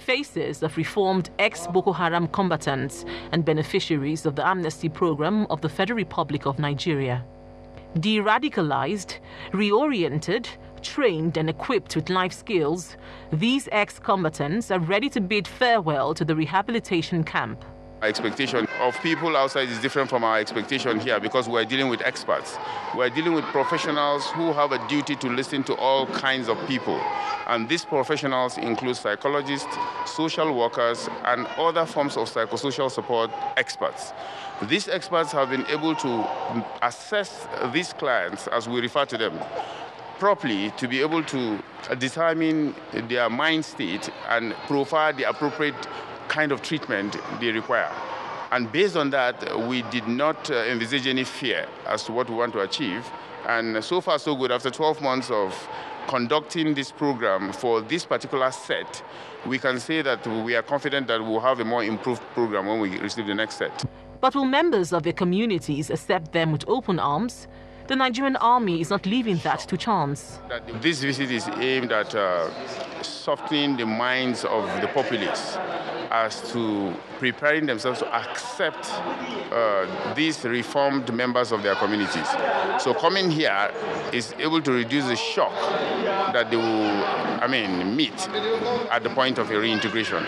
faces of reformed ex-Boko Haram combatants and beneficiaries of the amnesty program of the Federal Republic of Nigeria. De-radicalized, reoriented, trained and equipped with life skills, these ex-combatants are ready to bid farewell to the rehabilitation camp. Our expectation of people outside is different from our expectation here because we're dealing with experts. We're dealing with professionals who have a duty to listen to all kinds of people. And these professionals include psychologists, social workers, and other forms of psychosocial support experts. These experts have been able to assess these clients, as we refer to them, properly to be able to determine their mind state and profile the appropriate kind of treatment they require. And based on that, we did not envisage any fear as to what we want to achieve. And so far, so good. After 12 months of conducting this program for this particular set, we can say that we are confident that we'll have a more improved program when we receive the next set. But will members of their communities accept them with open arms? The Nigerian army is not leaving that to chance. This visit is aimed at softening the minds of the populace as to preparing themselves to accept these reformed members of their communities. So coming here is able to reduce the shock that they will, meet at the point of a reintegration.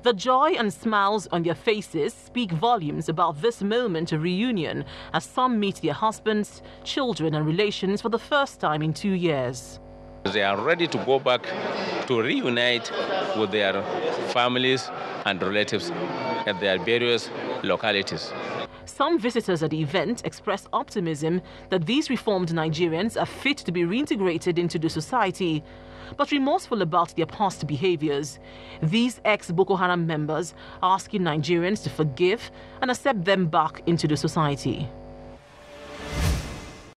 The joy and smiles on their faces speak volumes about this moment of reunion as some meet their husbands, children and relations for the first time in 2 years. They are ready to go back to reunite with their families and relatives at their various localities. Some visitors at the event expressed optimism that these reformed Nigerians are fit to be reintegrated into the society, but remorseful about their past behaviors. These ex-Boko Haram members are asking Nigerians to forgive and accept them back into the society.